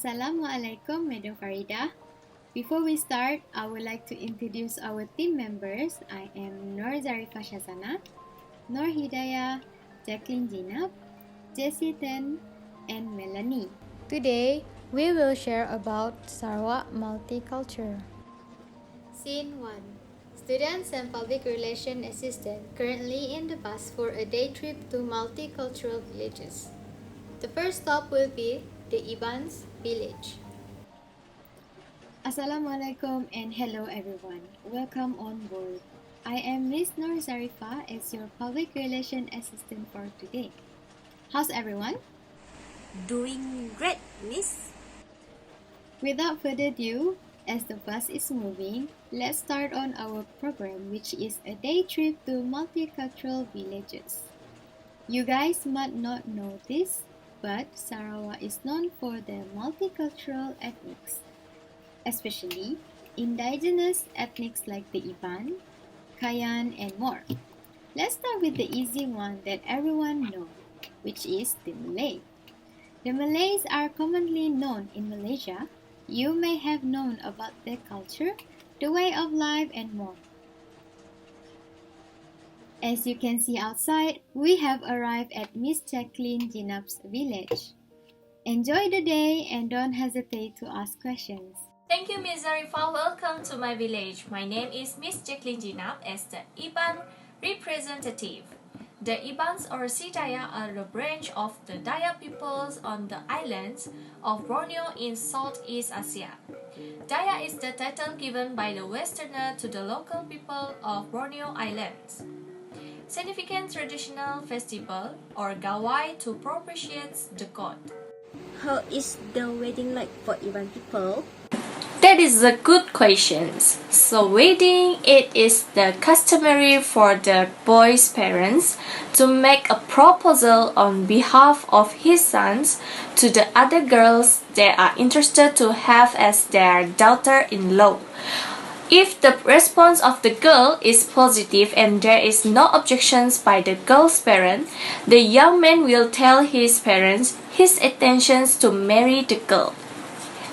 Assalamualaikum, Madam Farida. Before we start, I would like to introduce our team members. I am Nur Zarifah Shazana, Nur Hidayah, Jacqueline Jinab, Jessie Ten, and Melanie. Today, we will share about Sarawak Multicultural. Scene 1. Students and Public Relation Assistant currently in the bus for a day trip to multicultural villages. The first stop will be the Ibans village. Assalamualaikum and hello everyone. Welcome on board. I am Miss Nur Zarifah as your Public Relation Assistant for today. How's everyone? Doing great, Miss. Without further ado, as the bus is moving, let's start on our program, which is a day trip to multicultural villages. You guys might not know this, but Sarawak is known for their multicultural ethnics, especially indigenous ethnics like the Iban, Kayan, and more. Let's start with the easy one that everyone knows, which is the Malay. The Malays are commonly known in Malaysia. You may have known about their culture, the way of life, and more. As you can see outside, we have arrived at Miss Jacqueline Jinab's village. Enjoy the day and don't hesitate to ask questions. Thank you, Ms. Zarifah. Welcome to my village. My name is Miss Jacqueline Jinab as the Iban representative. The Ibans or Sidaya are a branch of the Dayak peoples on the islands of Borneo in Southeast Asia. Daya is the title given by the Westerner to the local people of Borneo Islands. Significant traditional festival or gawai to propitiate the god. How is the wedding like for Iban people? That is a good question. So wedding, it is the customary for the boy's parents to make a proposal on behalf of his sons to the other girls they are interested to have as their daughter-in-law. If the response of the girl is positive and there is no objections by the girl's parent, the young man will tell his parents his intentions to marry the girl.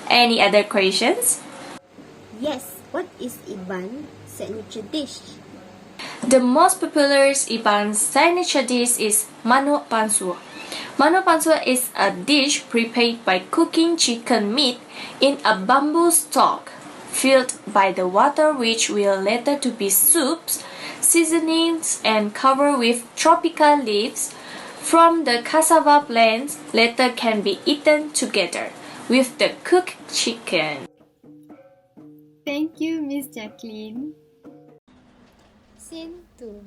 Any other questions? Yes, what is Iban signature dish? The most popular Iban signature dish is manuk pansua. Manuk pansua is a dish prepared by cooking chicken meat in a bamboo stalk, filled by the water which will later to be soups, seasonings, and covered with tropical leaves from the cassava plants, later can be eaten together with the cooked chicken. Thank you, Miss Jacqueline. Scene 2.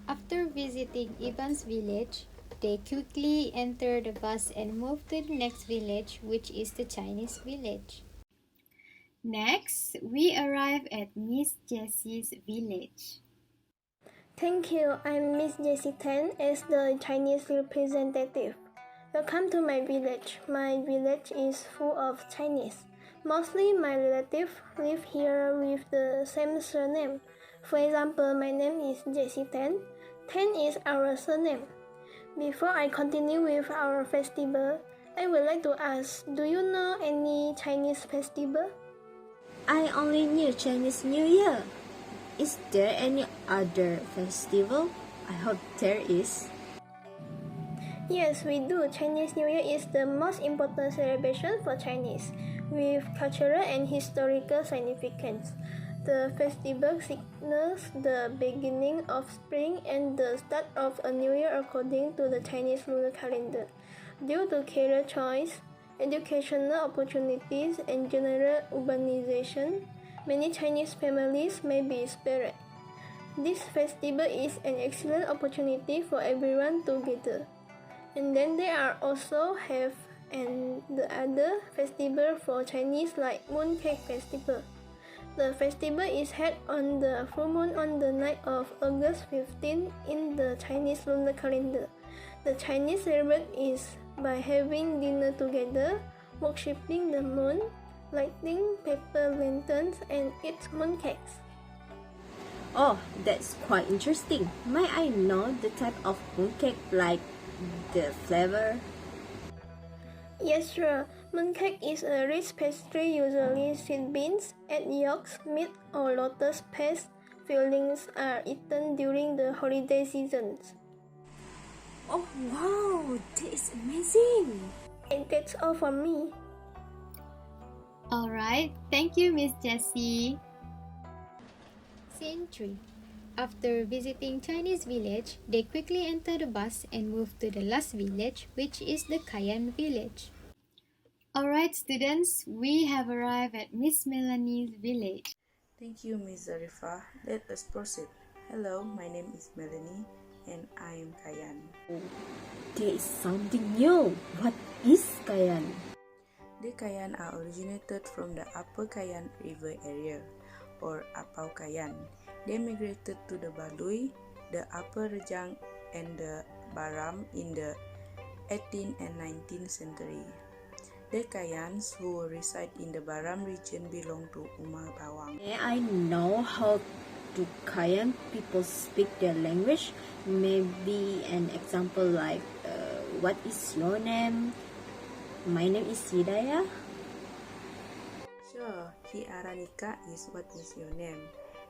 After visiting Iban's village, they quickly enter the bus and move to the next village, which is the Chinese village. Next, we arrive at Miss Jessie's village. Thank you. I'm Miss Jessie Ten as the Chinese representative. Welcome to my village. My village is full of Chinese. Mostly my relatives live here with the same surname. For example, my name is Jessie Ten. Ten is our surname. Before I continue with our festival, I would like to ask, do you know any Chinese festival? I only knew Chinese New Year. Is there any other festival? I hope there is. Yes, we do. Chinese New Year is the most important celebration for Chinese, with cultural and historical significance. The festival signals the beginning of spring and the start of a new year according to the Chinese lunar calendar. Due to career choice, educational opportunities, and general urbanization, many Chinese families may be spared. This festival is an excellent opportunity for everyone to gather. And then there are also have and the other festival for Chinese like Mooncake Festival. The festival is held on the full moon on the night of August 15 in the Chinese lunar calendar. The Chinese celebrate is by having dinner together, worshipping the moon, lighting paper lanterns, and eat mooncakes. Oh, that's quite interesting. May I know the type of mooncake, like the flavor? Yes, sure. Mooncake is a rich pastry, usually sweet beans, egg yolks, meat, or lotus paste fillings are eaten during the holiday seasons. Oh wow, that is amazing! And that's all for me. Alright, thank you, Miss Jessie. Scene 3. After visiting Chinese village, they quickly enter the bus and move to the last village, which is the Kayan village. Alright, students, we have arrived at Miss Melanie's village. Thank you, Ms. Zarifa. Let us proceed. Hello, my name is Melanie and I am Kayan. There is something new. What is Kayan? The Kayan are originated from the Upper Kayan River area, or Apau Kayan. They migrated to the Balui, the Upper Rejang, and the Baram in the 18th and 19th century. The Kayans who reside in the Baram region belong to Umar Bawang. May I know how do Kayan people speak their language? Maybe an example like, what is your name? My name is Hidayah. Sure, Aranika is what is your name,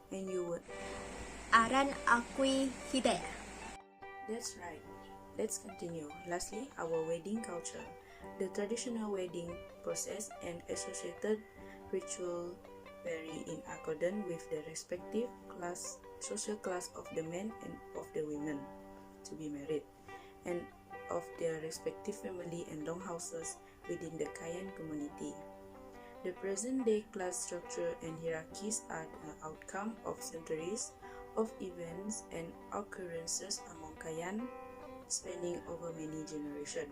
and you would. Aran akui Hidayah. That's right. Let's continue. Lastly, our wedding culture. The traditional wedding process and associated ritual vary in accordance with the respective social class of the men and of the women to be married, and of their respective family and longhouses within the Kayan community. The present-day class structure and hierarchies are the outcome of centuries of events and occurrences among Kayan, spanning over many generations.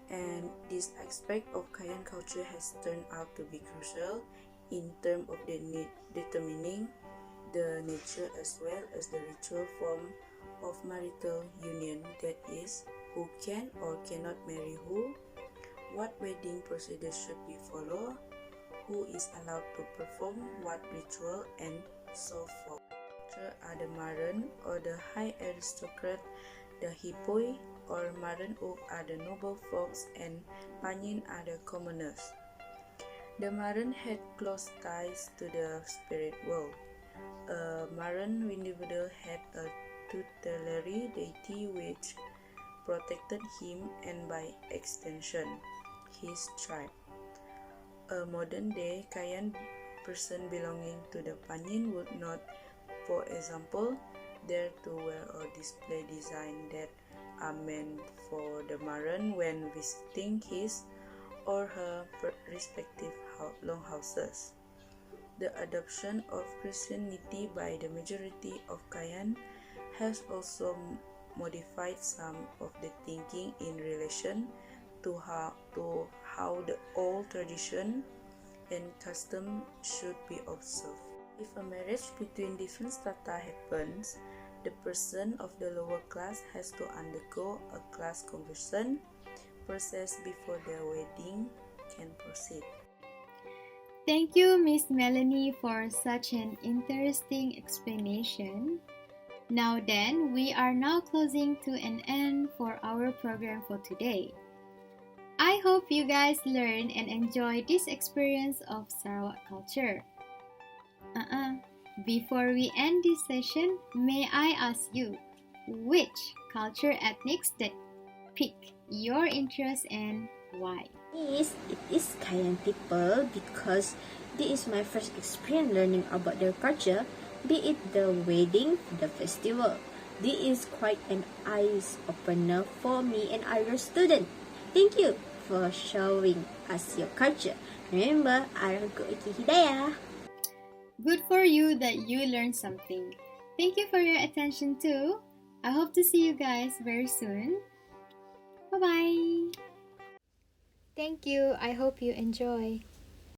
And this aspect of Kayan culture has turned out to be crucial in terms of determining the nature as well as the ritual form of marital union, that is, who can or cannot marry who, what wedding procedure should be followed, who is allowed to perform what ritual, and so forth. Are the Maran or the high aristocrat, the Hipoi or Maran Uk are the noble folks, and Panyin are the commoners. The Maran had close ties to the spirit world. A Maran individual had a tutelary deity which protected him and by extension his tribe. A modern day Kayan person belonging to the Panyin would not, for example, dare to wear or display designs that are meant for the Maran when visiting his or her respective longhouses. The adoption of Christianity by the majority of Kayan has also modified some of the thinking in relation to how the old tradition and custom should be observed. If a marriage between different strata happens, the person of the lower class has to undergo a class conversion process before their wedding can proceed. Thank you, Miss Melanie, for such an interesting explanation. Now then, we are now closing to an end for our program for today. I hope you guys learned and enjoyed this experience of Sarawak culture. Before we end this session, may I ask you, which culture ethnics that pique your interest and why? It is Kayan people because this is my first experience learning about their culture, be it the wedding, the festival. This is quite an eye-opener for me and other students. Thank you for showing us your culture. Remember, Arago Iki Hidayah. Good for you that you learned something. Thank you for your attention too. I hope to see you guys very soon. Bye-bye. Thank you. I hope you enjoy.